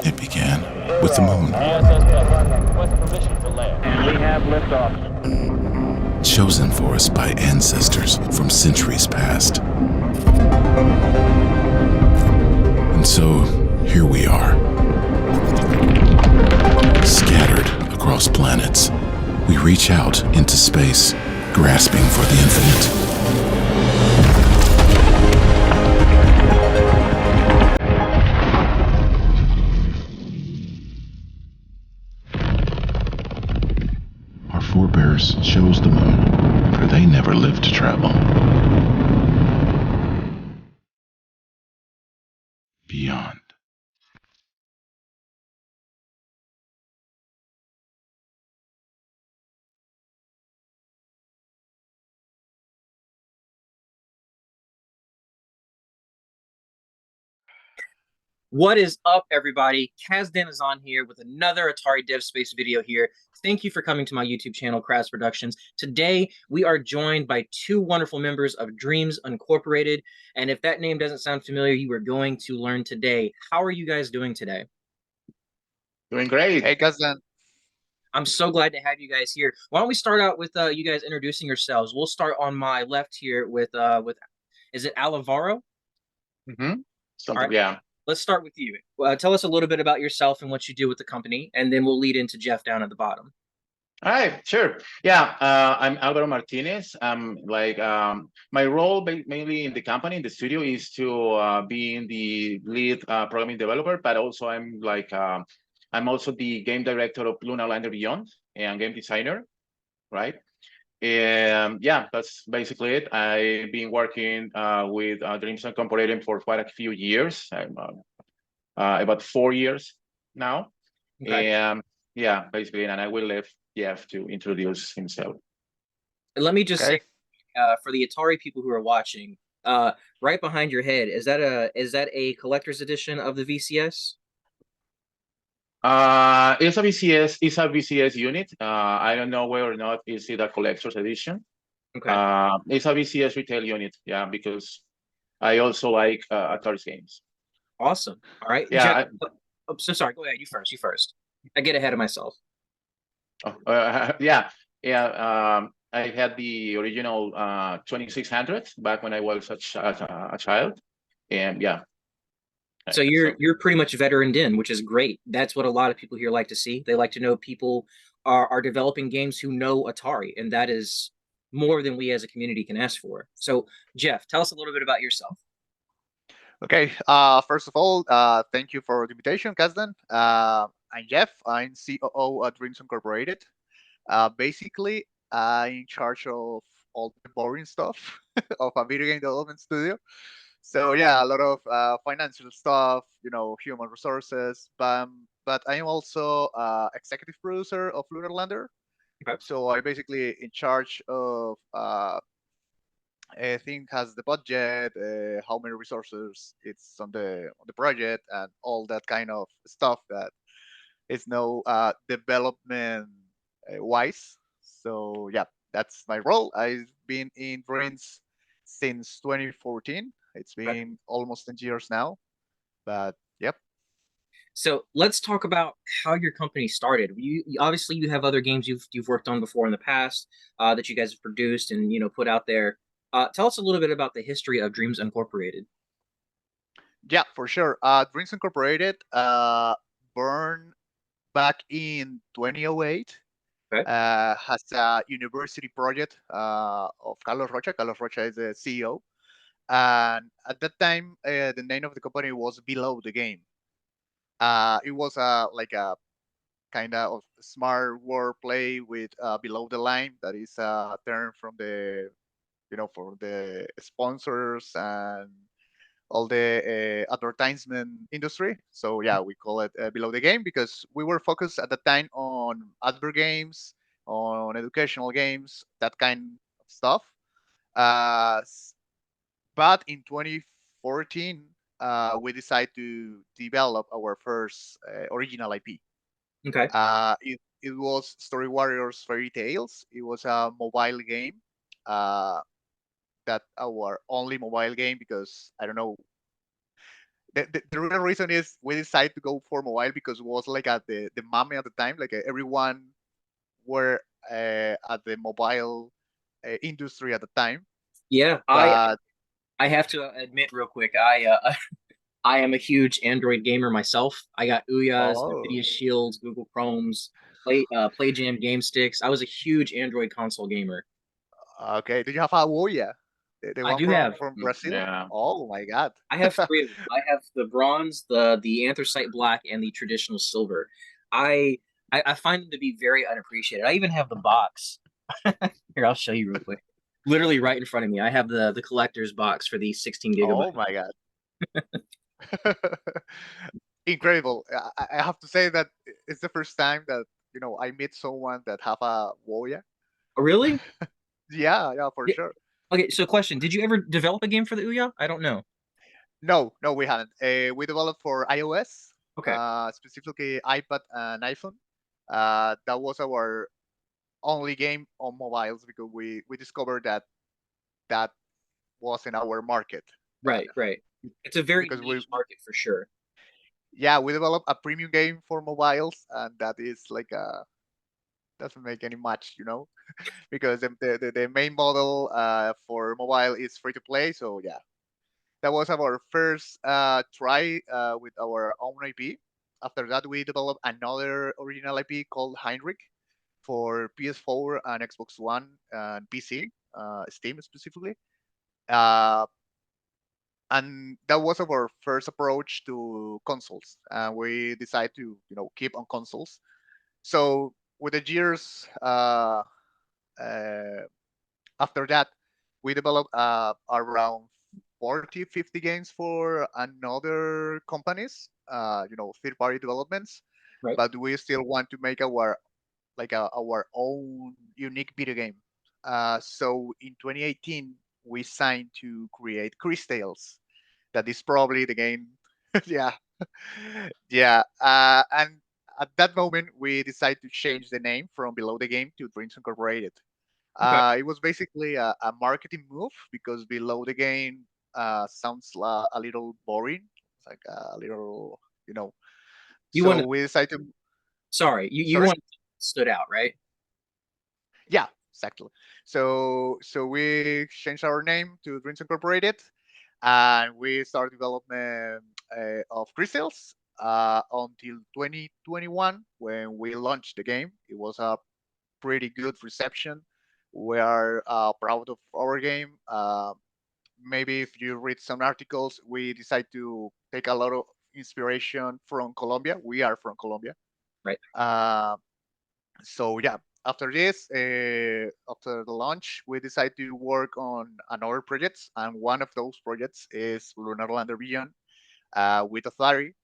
It began with the moon. And we have liftoff. Chosen for us by ancestors from centuries past. And so, here we are. Scattered across planets, we reach out into space, grasping for the infinite. Our forebears chose the moon, for they never lived to travel beyond. What is up, everybody? Kazdan is on here with another Atari Dev Space video here. Thank you for coming to my YouTube channel, Cris Productions. Today, we are joined by two wonderful members of Dreams Uncorporated. And if that name doesn't sound familiar, you are going to learn today. How are you guys doing today? Doing great. Hey, Kazdan. I'm so glad to have you guys here. Why don't we start out with you guys introducing yourselves? We'll start on my left here with is it Alvaro? Mm-hmm. All right. Yeah. Let's start with you. Tell us a little bit about yourself and what you do with the company, and then we'll lead into Jeff down at the bottom. All right, sure. Yeah, I'm Alvaro Martinez. My role mainly in the company, in the studio, is to be the lead programming developer, but also I'm also the game director of Lunar and Beyond and game designer, right? And yeah, that's basically it. I've been working with Dreams Uncorporated for quite a few years. About 4 years now. Okay. And yeah, basically, and I will leave Jeff to introduce himself. Let me just say, for the Atari people who are watching, right behind your head, is that a collector's edition of the VCS? It's a VCS unit. I don't know whether or not is it a collector's edition. Okay. It's a VCS retail unit, yeah, because I also like Atari games. Awesome. All right. Yeah. Jeff, I'm so sorry. Go ahead. You first. I get ahead of myself. Yeah. I had the original 2600 back when I was a child, and yeah. So you're pretty much veteraned in, which is great. That's what a lot of people here like to see. They like to know people are developing games who know Atari, and that is more than we as a community can ask for. So, Jeff, tell us a little bit about yourself. Okay. First of all, thank you for the invitation, Kazdan. I'm Jeff. I'm COO at Dreams Incorporated. Basically, I'm in charge of all the boring stuff of a video game development studio. So yeah, a lot of financial stuff, human resources. But I'm also executive producer of Lunar Lander. Okay. So I'm basically in charge of I think has the budget, how many resources it's on the project, and all that kind of stuff that is no development wise. So yeah, that's my role. I've been in Dreams since 2014. It's been almost 10 years now, but yep. So let's talk about how your company started. Obviously you have other games you've worked on before in the past that you guys have produced and put out there. Tell us a little bit about the history of Dreams Incorporated. Yeah, for sure. Dreams Incorporated born back in 2008. Okay. Has a university project of Carlos Rocha. Carlos Rocha is the CEO. And at that time, the name of the company was Below the Game. It was like a kind of smart word play with below the line. That is a term from the, for the sponsors and all the advertisement industry. So yeah, we call it Below the Game because we were focused at the time on advert games, on educational games, that kind of stuff. But in 2014, we decided to develop our first original IP. Okay. It was Story Warriors Fairy Tales. It was a mobile game. That our only mobile game because I don't know. the real reason is we decided to go for mobile because it was like at the mame at the time. Like everyone were at the mobile industry at the time. Yeah, But I have to admit real quick, I am a huge Android gamer myself. I got Ouya's, oh, Nvidia Shields, Google Chromes, Play Jam game sticks. I was a huge Android console gamer. okay. Do you have a Woya? The I one do have. from Brazil? Yeah. Oh my God. I have three of them. I have the bronze, the anthracite black, and the traditional silver. I I find them to be very unappreciated. I even have the box. Here, I'll show you real quick. Literally right in front of me. I have the collector's box for the 16 Oh gigabyte. my God. Incredible. I have to say that it's the first time that I meet someone that have a Woya. Oh, really? Yeah, for Yeah. sure. Okay, so question. Did you ever develop a game for the Ouya? I don't know. No, we haven't. We developed for iOS, Okay. specifically iPad and iPhone. That was our only game on mobiles because we discovered that wasn't our market. That Right. It's a very because niche market for sure. we developed a premium game for mobiles, and that is like doesn't make any match, because the main model for mobile is free to play. So yeah, that was our first try with our own IP. After that, we developed another original IP called Haimrik for PS4 and Xbox One and PC, Steam specifically. Uh, and that was our first approach to consoles. We decided to, keep on consoles. So with the years uh, after that, we developed around 40, 50 games for another companies, third-party developments. Right. But we still want to make our own unique video game. So in 2018, we signed to create Cris Tales. That is probably the game. Yeah, yeah. And at that moment, we decided to change the name from Below the Game to Dreams Incorporated. Okay. It was basically a marketing move because Below the Game sounds a little boring. It's like a little, You So wanted we decided to. sorry, you Sorry. wanted stood out, right? Yeah, exactly. So we changed our name to Dreams Incorporated, and we started development of Cris Tales until 2021 when we launched the game. It was a pretty good reception. We are proud of our game. Maybe if you read some articles, we decide to take a lot of inspiration from Colombia. We are from Colombia. Right. So yeah, after this, after the launch, we decided to work on another projects, and one of those projects is Lunar Lander Beyond with Atari.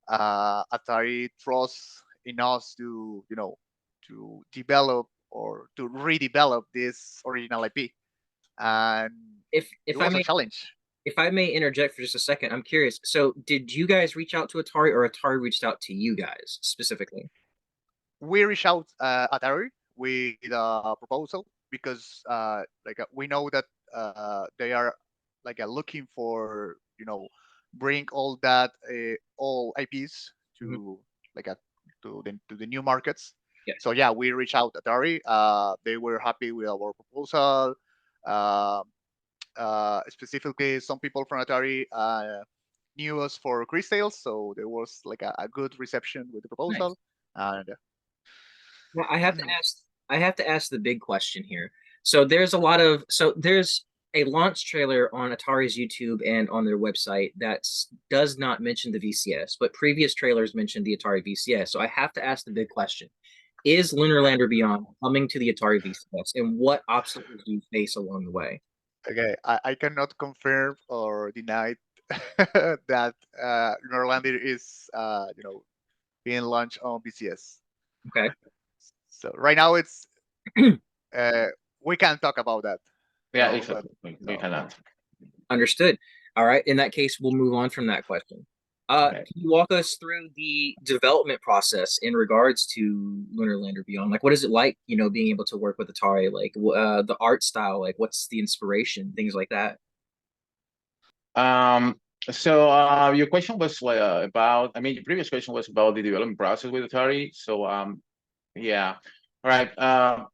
Atari trusts in us to to develop or to redevelop this original IP, and If it if I was a may challenge. if I may interject for just a second, I'm curious. So, did you guys reach out to Atari, or Atari reached out to you guys specifically? We reached out Atari with a proposal because we know that they are looking for bring all IPs Mhm. to like a to the new markets. Yeah. So yeah, we reached out Atari. They were happy with our proposal. Uh, Specifically, some people from Atari knew us for Cris Tales, so there was like a good reception with the Nice. proposal. And Now, I have to ask the big question here. So there's a launch trailer on Atari's YouTube and on their website that does not mention the VCS, but previous trailers mentioned the Atari VCS. So I have to ask the big question. Is Lunar Lander Beyond coming to the Atari VCS, and what obstacles do you face along the way? okay, I cannot confirm or deny that Norlander is being launched on BCS. Okay. So right now it's uh, we can't talk about that. Yeah, No, exactly. We no. cannot. Understood. All right. In that case, we'll move on from that question. Okay. Can you walk us through the development process in regards to Lunar Lander Beyond? Like, what is it like, being able to work with Atari? Like, the art style, like, what's the inspiration, things like that? So your question was about, I mean, your previous question was about the development process with Atari. So yeah, all right.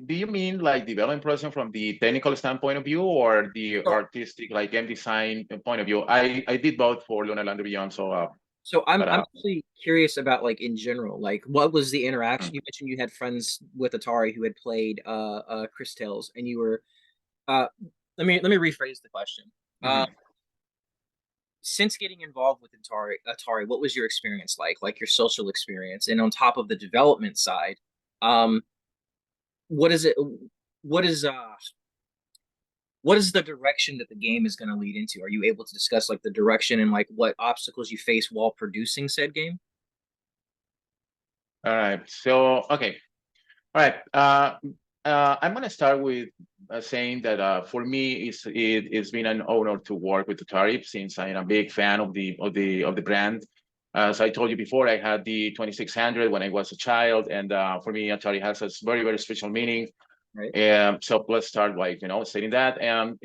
Do you mean like development process from the technical standpoint of view or the So, artistic, like game design point of view? I did both for Lunar Land Beyond. So, so I'm but I'm actually curious about like in general, like what was the mm, interaction? You mentioned you had friends with Atari who had played Cris Tales, and you were uh let me rephrase the question. Uh, mhm. since getting involved with Atari, what was your experience like? Like your social experience, and on top of the development side, um, what is it? What is uh what is the direction that the game is going to lead into? Are you able to discuss like the direction and like what obstacles you face while producing said game? All right. So, okay. All right. I'm gonna start with saying that for me, it's been an honor to work with Atari since I'm a big fan of the brand. As I told you before, I had the 2600 when I was a child, and for me, Atari has a very special meaning. Right. So let's start by stating that, and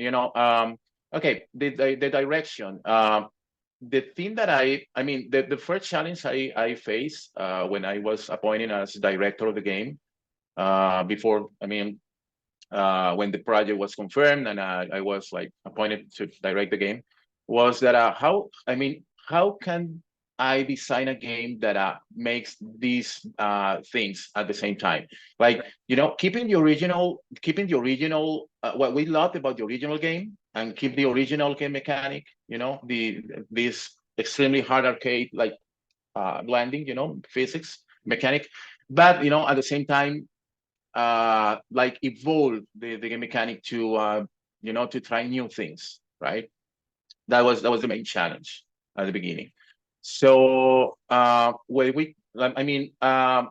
okay, the direction. The thing that I mean, the first challenge I faced when I was appointed as director of the game before, I mean, when the project was confirmed and I was like appointed to direct the game, was that how can I design a game that makes these things at the same time? Like, keeping the original, what we loved about the original game, and keep the original game mechanic, this extremely hard arcade like landing, physics mechanic, but at the same time like evolve the game mechanic to to try new things, right? That was the main challenge at the beginning. So when we I mean I'm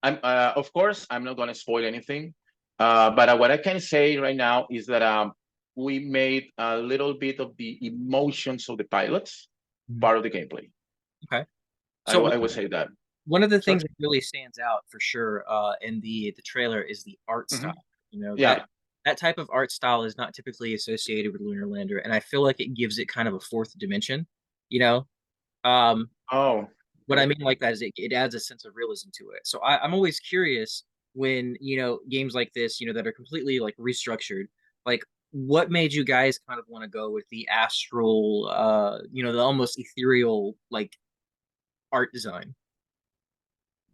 of course I'm not going to spoil anything, but what I can say right now is that we made a little bit of the emotions of the pilots Mhm. part of the gameplay. Okay. I, So I would say that. one of the Sorry. things that really stands out for sure in the trailer is the art Hmm. style. You know, Yeah. that type of art style is not typically associated with Lunar Lander, and I feel like it gives it kind of a fourth dimension. You know, um, Oh, what I okay. mean like that is it adds a sense of realism to it. So I'm always curious when games like this, that are completely like restructured, like what made you guys kind of want to go with the astral, the almost ethereal like art design?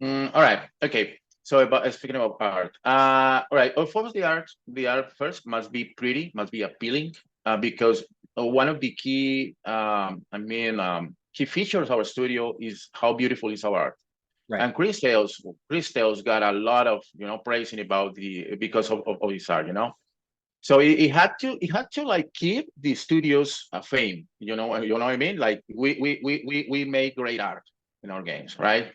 All right. Okay. So about speaking about art, all right. Of course, the art first must be pretty, must be appealing, because one of the key features of our studio is how beautiful is our art. Right. And Cris Tales got a lot of praising about because of his art. So it had to like keep the studio's fame. You know what I mean? Like we make great art in our games, right?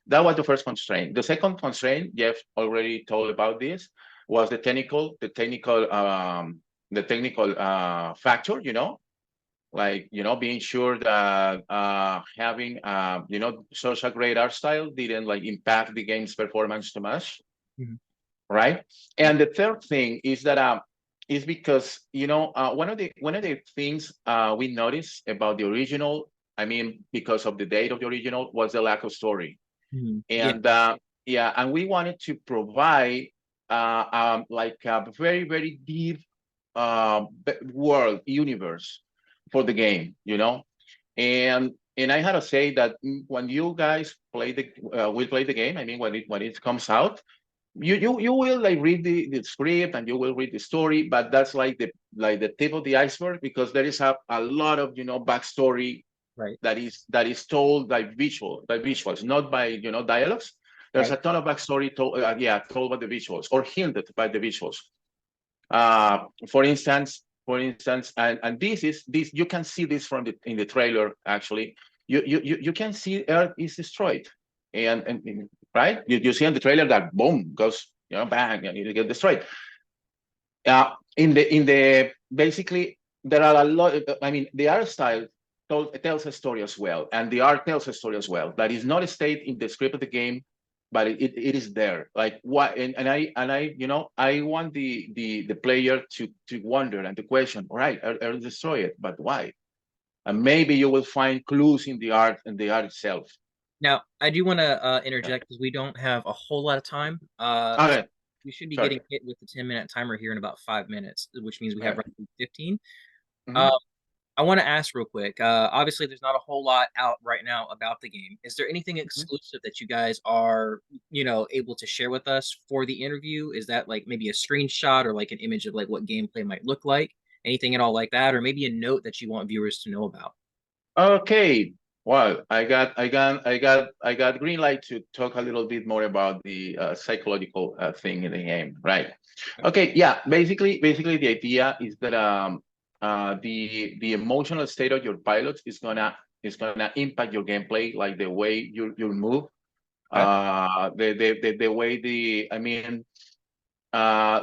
That was the first constraint. The second constraint, Jeff already told about this, was the technical factor. Like being sure that having such a great art style didn't like impact the game's performance too much, Mhm. right? And the third thing is that is because one of the things we noticed about the original, I mean, because of the date of the original, was the lack of story. Mhm. Yeah. And yeah, and we wanted to provide like a very deep world universe for the game. And I had to say that when you guys will play the game, I mean, when it comes out, you will like read the script and you will read the story, but that's like the tip of the iceberg, because there is a lot of backstory Right. that is told by visuals, not by dialogues. There's a Right. ton of backstory told by the visuals or hinted by the visuals. For instance, and this you can see this in the trailer actually. You can see Earth is destroyed, and right, you see in the trailer that boom goes, bang, and you get destroyed. In the basically there are a lot. I mean, the art style tells a story as well, and the art tells a story as well that is not stated in the script of the game, but it is there. Like what, and I want the player to wonder and to question. All right, I'll destroy it, but why? and maybe you will find clues in the art itself. Now, I do want to interject because we don't have a whole lot of time. Okay, We should be sorry. getting hit with the 10-minute timer here in about 5 minutes, which means we have Okay. roughly 15. Mhm. I want to ask real quick. Obviously, there's not a whole lot out right now about the game. Is there anything exclusive that you guys are, able to share with us for the interview? Is that like maybe a screenshot or like an image of like what gameplay might look like? Anything at all like that, or maybe a note that you want viewers to know about? Okay. Well, I got green light to talk a little bit more about the psychological thing in the game, right? Okay, yeah. Basically, the idea is that the emotional state of your pilots is gonna impact your gameplay, like the way you move, Okay. the way I mean,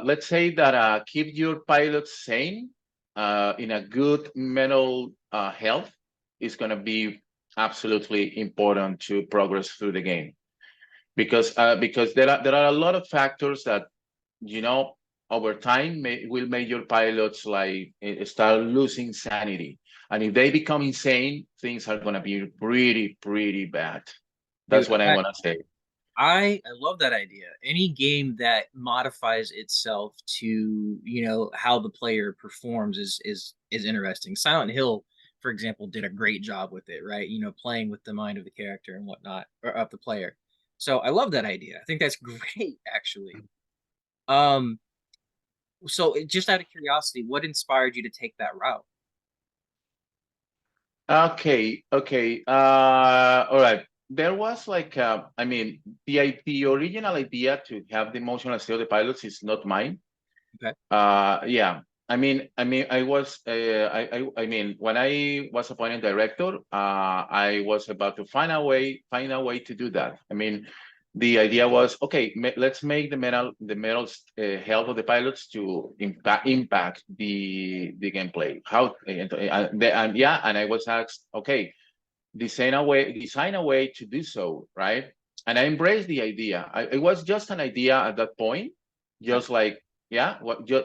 let's say that keep your pilots sane, in a good mental health is going to be absolutely important to progress through the game, because there are a lot of factors that, you know over time will make your pilots like start losing sanity, and if they become insane, things are going to be pretty bad. Dude, That's what I want to say. I love that idea. Any game that modifies itself to, how the player performs is interesting. Silent Hill, for example, did a great job with it, right? Playing with the mind of the character and whatnot, or of the player. So I love that idea. I think that's great, actually. Um, just out of curiosity, what inspired you to take that route? Okay. All right. There was like, I mean, the original idea to have the emotional state of the pilots is not mine. Okay. Yeah. I mean, when I was appointed director, I was about to find a way to do that. I mean, the idea was, okay, let's make the mental health of the pilots to impact the gameplay. How and yeah, and I was asked, okay, design a way to do so, right? And I embraced the idea. It was just an idea at that point, Okay. just like, yeah,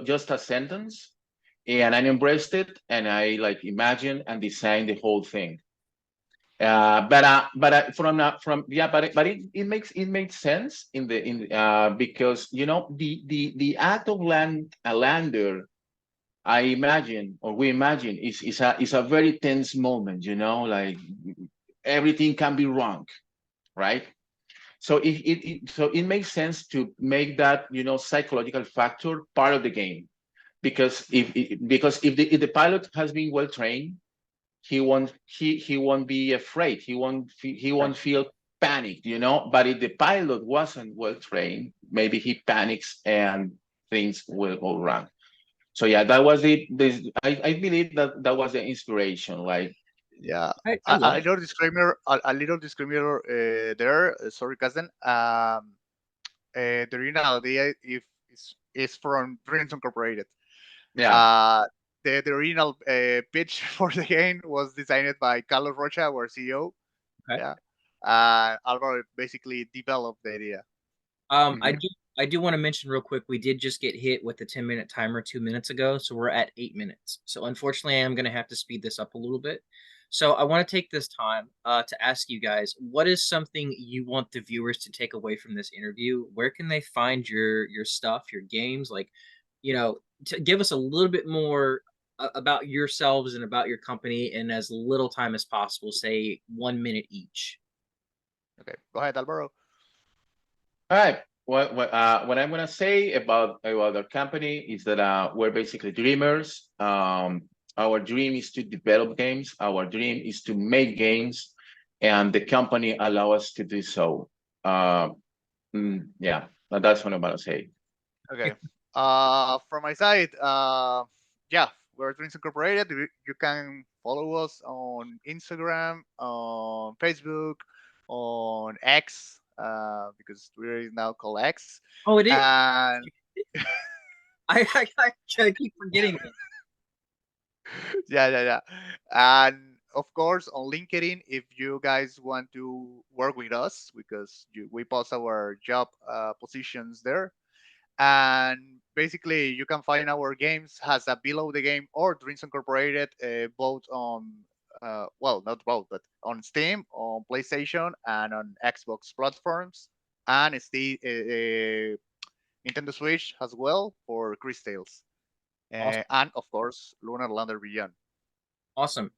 just a sentence, and I embraced it, and I like imagined and designed the whole thing. But from yeah, it makes sense because the act of a lander, I imagine, or we imagine, is a very tense moment. Like everything can be wrong, right? So it makes sense to make that psychological factor part of the game, because if the pilot has been well trained, he won't be afraid. He won't feel panicked. But if the pilot wasn't well trained, maybe he panics and things will go wrong. So yeah, that was it. I believe that was the inspiration. Like, Yeah, I love it. a little disclaimer there. Sorry, cousin. The original idea is from Dreams Incorporated. yeah. Uh, the original pitch for the game was designed by Carlos Rocha, our CEO. Okay. Yeah, Alvaro basically developed the idea. I Mhm. do want to mention real quick, we did just get hit with the 10-minute timer 2 minutes ago, so we're at 8 minutes. So unfortunately, I am going to have to speed this up a little bit. So I want to take this time to ask you guys, what is something you want the viewers to take away from this interview? Where can they find your stuff, your games? Like, to give us a little bit more about yourselves and about your company in as little time as possible, say 1 minute each. Okay, go ahead, Alvaro. All right. What I'm gonna say about our company is that we're basically dreamers. Our dream is to develop games. Our dream is to make games, and the company allow us to do so. Yeah, that's what I'm gonna say. Okay. From my side, yeah, we're Dreams Incorporated. You can follow us on Instagram, on Facebook, on X, because Twitter is now called X, Oh, it is. and I keep forgetting that. yeah. And of course, on LinkedIn, if you guys want to work with us, because we post our job positions there. And basically, you can find our games as a below the game or Dreams Incorporated, both on well, not both, but on Steam, on PlayStation, and on Xbox platforms, and it's the Nintendo Switch as well for Cris Tales, Awesome. and of course Lunar Lander Beyond. Awesome.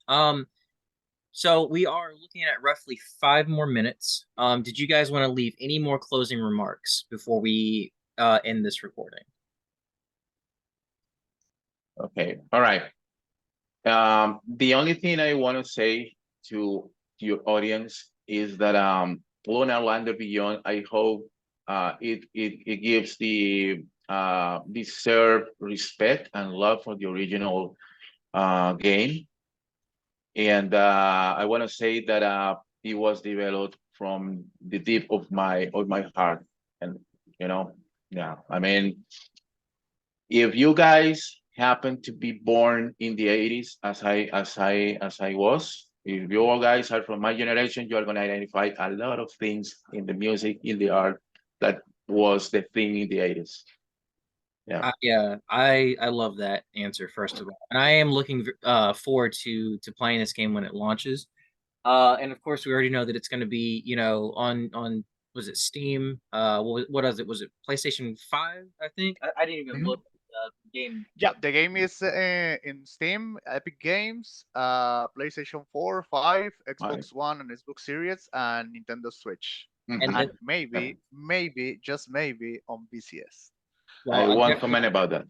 So we are looking at roughly 5 more minutes. Did you guys want to leave any more closing remarks before we end this recording? Okay. All right. The only thing I want to say to your audience is that Lunar Lander Beyond, I hope it gives the deserved respect and love for the original game. And I want to say that it was developed from the deep of my heart. And yeah, I mean, if you guys happen to be born in the 80s as I was, if you all guys are from my generation, you are going to identify a lot of things in the music, in the art that was the thing in the 80s. Yeah, I love that answer, first of all, and I am looking forward to playing this game when it launches. And of course, we already know that it's going to be, on was it Steam? What was it? Was it PlayStation 5? I think I didn't even look at the game. Yeah, the game is in Steam, Epic Games, PlayStation 4, 5, Xbox One, and Xbox Series, and Nintendo Switch, And and maybe, just maybe, on VCS. I well, won't comment about that.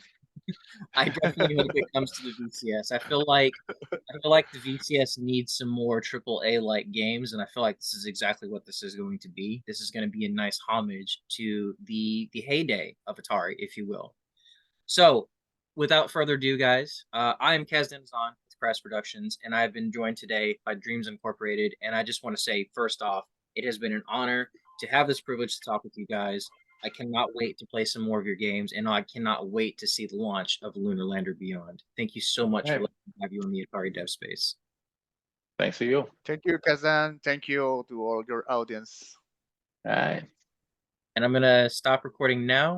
I definitely hope it comes to the VCS. I feel like the VCS needs some more AAA like games, and I feel like this is exactly what this is going to be. This is going to be a nice homage to the heyday of Atari, if you will. So, without further ado, guys, I am Kaz Denizon with Cris Productions, and I've been joined today by Dreams Incorporated. And I just want to say, first off, it has been an honor to have this privilege to talk with you guys. I cannot wait to play some more of your games, and I cannot wait to see the launch of Lunar Lander Beyond. Thank you so much for letting me have you in the Atari dev space. Thanks to you. Thank you, Kazan. Thank you to all your audience. All right. And I'm going to stop recording now.